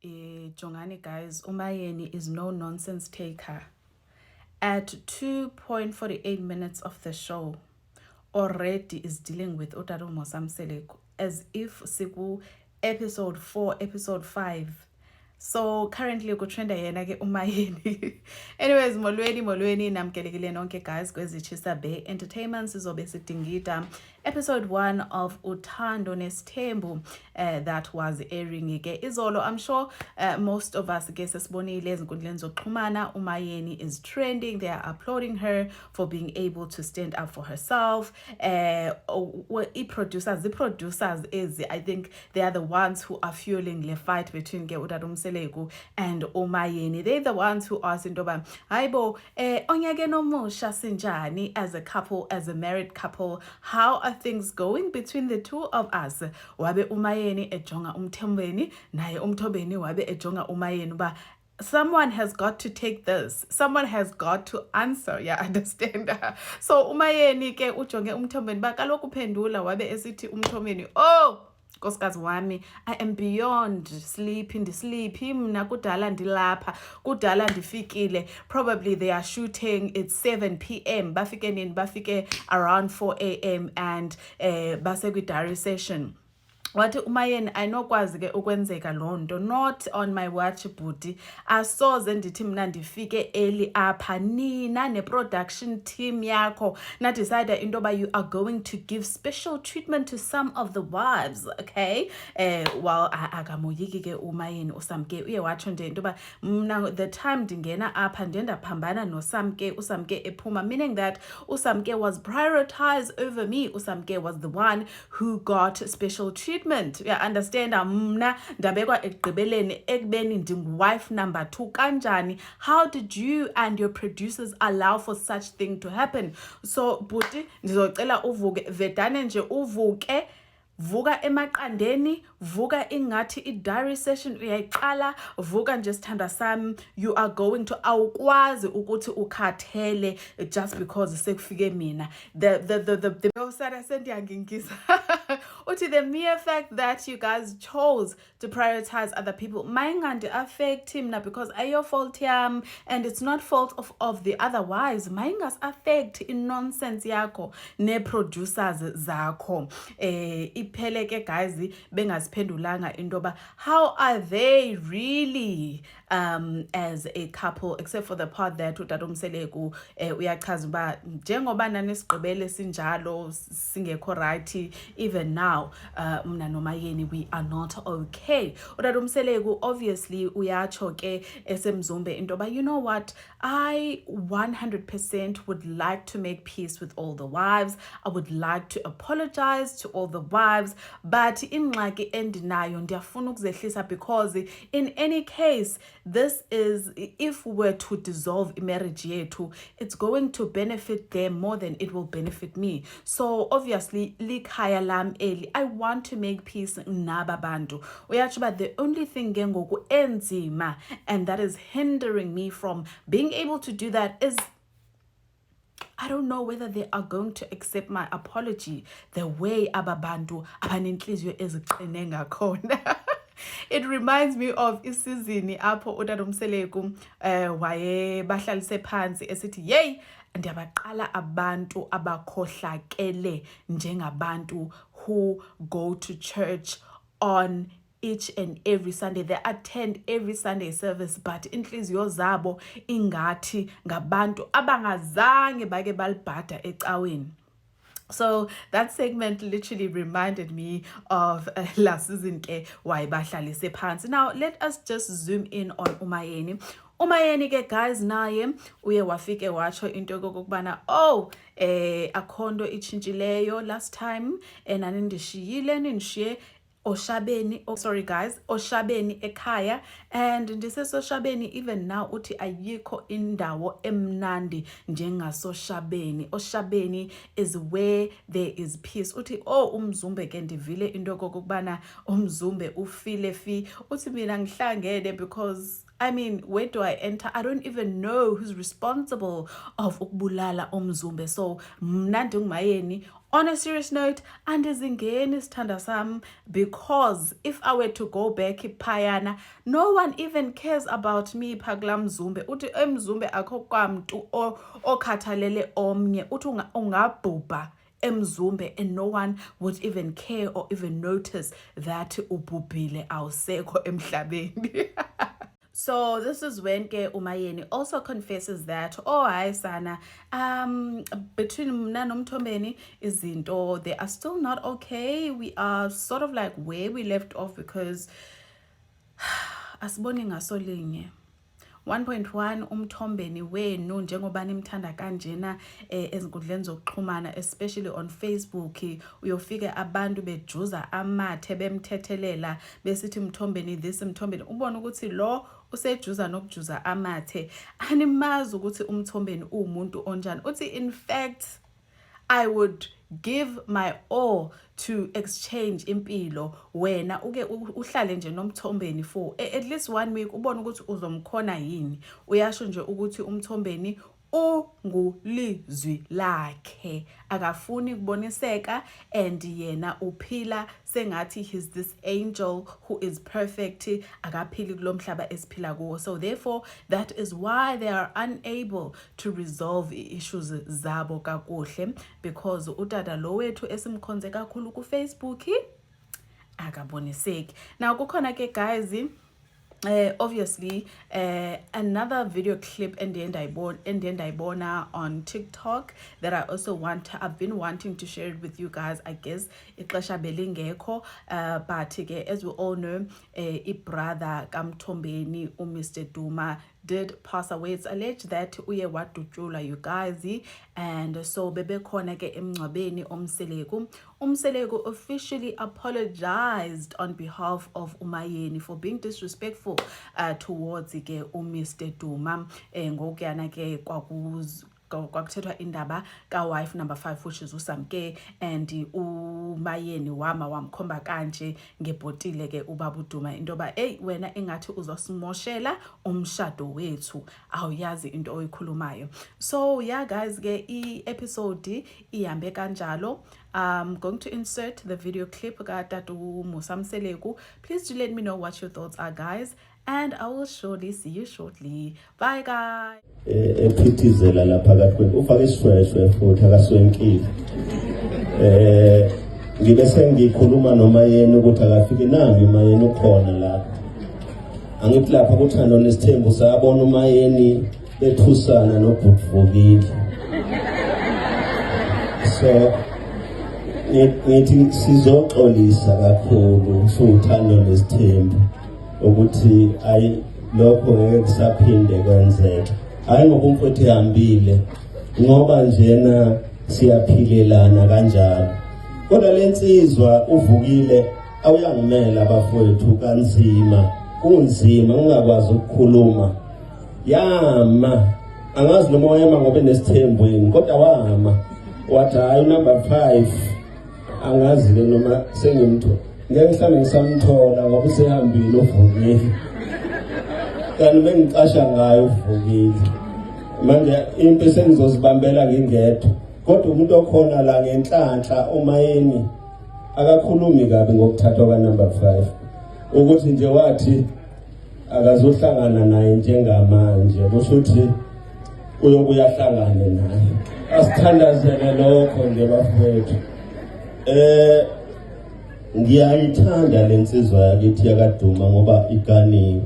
Jongani guys, Umayeni is no nonsense taker. At 2.48 minutes of the show, already is dealing with Utado Mosamseleko as if siku episode 4, episode 5. So currently kutrenda yena ke Umayeni. Anyways, molweni namkelekile nonke guys kwezi Chisa Bay Entertainment sizobe sidingida episode 1 of Uthando Nesithembu that was airing ke izolo. I'm sure most of us ke sesibonile ezinkundleni zokuxhumana Umayeni is trending. They are applauding her for being able to stand up for herself. The producers is, I think they are the ones who are fueling the fight between ke Utado and Umayeni. They're the ones who asked Indoba, Aibo, onyake nomusha sinjani as a couple, as a married couple, how are things going between the two of us? Wabe Umayeni ejonga umthembeni, naye umthobeni wabe ejonga Umayeni ba. Someone has got to take this. Someone has got to answer. Yeah, understand? So Umayeni ke ujonge umthobeni ba kaloku pendula wabe esithi umthobeni, oh, Nkosikazi wami, I am beyond sleepy mna kudala ndilapha kudala ndifikile. Probably they are shooting, it's 7 p.m. bafike around 4 a.m. and base kwi-diary session. Wathi Umayeni ayinokwazi ke ukwenzeka lonto, not on my watch booty. Asoze ndithi mna ndifike early apha nina ne production team yakho na decide into ba you are going to give special treatment to some of the wives, okay? Well akamoyiki ke Umayeni uSamke uye watsho nje into ba mna the time ndingena apha ndenda phambana noSamke, uSamke ephuma, meaning that uSamke was prioritized over me. uSamke was the one who got special treatment. Yeah, understand? Mna ndabekwa ekugqibeleni ekubeni ndingu-wife number 2 kanjani. How did you and your producers allow for such thing to happen? So buti ndizocela uvuke vedane nje uvuke vuka emaqandeni, vuka ingathi i-diary session uyayiqala, vuka nje sithanda sami. You are going to awukwazi ukuthi ukhathele just because sekufike mina. The Osara sendiyangingisa. Uthi the mere fact that you guys chose to prioritize other people mayingandi affect him na, because ayo fault yam and it's not fault of the other wives. Mayingas affect in nonsense yakho ne producers zakho. Iphele ke guys bengaziphendulanga indoba how are they really as a couple, except for the part that uTata Mseleku uyachaza uba njengoba nanesigqibele sinjalo singekho right even now mna noMayeni we are not okay. uTata Mseleku obviously uyatsho ke esemzumbe indoba you know what, I 100% would like to make peace with all the wives. I would like to apologize to all the wives, but ingxaki endinayo ndiyafuna ukuzehlisa, because in any case this is, if we were to dissolve marriage yethu, it's going to benefit them more than it will benefit me. So obviously likhaya lam eli, I want to make peace naba bantu. Uyatsho uba the only thing ke ngoku enzima and that is hindering me from being able to do that is I don't know whether they are going to accept my apology the way ababantu abanenhliziyo eziqine ngakhona. It reminds me of isizini apho uTata Mseleku waye bahlalise phansi esithi yey ndiyabaqala abantu abakhohlakele njengabantu who go to church on each and every Sunday. They attend every Sunday service, but inhliziyo zabo ingathi ngabantu abangazange bake balibhada ecaweni. So that segment literally reminded me of last season ke wayebahlalise phansi. Now let us just zoom in on Umayeni. Umayeni ke guys naye uye wafike watsho into kokubana akhondo itshintshileyo last time nanindishiyile nindishiye Oshabeni, sorry guys, Oshabeni ekhaya, and ndisesoshabeni even now uthi ayikho indawo emnandi njengasoshabeni. Oshabeni is where there is peace. Uthi umzumbe ke ndivile into kokubana umzumbe ufile fi. Uthi mina ngihlangene because I mean, where do I enter? I don't even know who's responsible of ukubulala uMzumbe. So, mna ndinguMayeni. On a serious note, andizingeni sithanda sam, because if I were to go back phayana, no one even cares about me phakula Mzumbe. Uthi eMzumbe akho kwamntu okhathalele omnye. Uthi ungabhubha eMzumbe and no one would even care or even notice that ubhubhile awusekho emhlabeni. So this is when ke uMayeni also confesses that, oh hayi sana, between mna noMthombeni izinto, they are still not okay. We are sort of like where we left off because asiboni ngasolinye. 1.1 uMthombeni wenu njengoba nimthanda kanjena ezinkundleni zokuxhumana, especially on Facebook, uyofika abantu bejuza amathe bemthethelela besithi Mthombeni this, Mthombeni, ubona ukuthi lo usejuza nokujuza amathe, animazi ukuthi uMthombeni umuntu onjani. Uthi in fact I would give my all to exchange impilo wena uke uhlale nje noMthombeni for at least 1 week, ubone ukuthi uzomkhona yini. Uyasho nje ukuthi uMthombeni ungulizwi lakhe, akafuni kuboniseka, and yena uphila sengathi he's this angel who is perfect, akaphili kulomhlaba esiphila kuwo. So therefore that is why they are unable to resolve issues zabo kakuhle, because utata lo wethu esimkhonze kakhulu ku Facebook akaboniseki. Now kukhona ke guys, obviously another video clip and then I bona on TikTok that I also I've been wanting to share it with you guys. I guess ixesha belingekho, but ke as we all know, brother kaMthombeni Mr. Duma did pass away. It's alleged that uye wadutshulwa, you guys, and so bebekhona ke emngcwabeni uMseleku officially apologized on behalf of uMayeni for being disrespectful towards ke Mr. Duma. Ngokuyana ke kwakuthethwa indaba ka-wife number 5, which is uSamke, and uMayeni wamkhomba kanje ngebhotile ke ubaba uDuma intoba wena ingathi uzosimoshela umshado wethu, awuyazi into oyikhulumayo. So yeah guys, ke i-episode ihambe kanjalo. I'm going to insert the video clip ka Tatu Musa Mseleku. Please do let me know what your thoughts are, guys, and I will surely see you shortly. Bye guys. Ephithizela lapha kakhulu ufake isishweshwe futhi akaswenkile. Ngibe sengikhuluma noMayeni ukuthi akafike nangi uMayeni ukhona la. Angithi lapha kuthando lesithembu sabona uMayeni bethusana noBhutfukile. So ngithi sizoxolisa kakhulu uthando lesithembu ukuthi ayi lokho ngeke kusaphinde kwenzeke. Hayi ngoba umfowethu ehambile, ngoba njena siyaphilelana kanjalo. Kodwa lensizwa uvukile awuyangimela abafowethu kanzima, kunzima ngingakwazi ukukhuluma. Yama angazi noma wayema ngoba enesithembweni, kodwa wama wathi hayi number 5 angazi ke noma sengimtho ngeke mhlambe ngisamthola ngoba usehambile uvukile. Kanti bengicasha ngayo uvukile. Manje into sengizozibambela ngingedwa, kodwa umuntu okhona la ngenhlanhla uMayeni akakhulumi kabi ngokuthathwa ka number 5, ukuthi nje wathi akazohlangana naye njengamanje, kusho ukuthi uyobuya hlangane naye. Asithandazele lokho nje bafowethu. Ngiyayithanda lensizwa yakithi yakaduma ngoba iganiwe.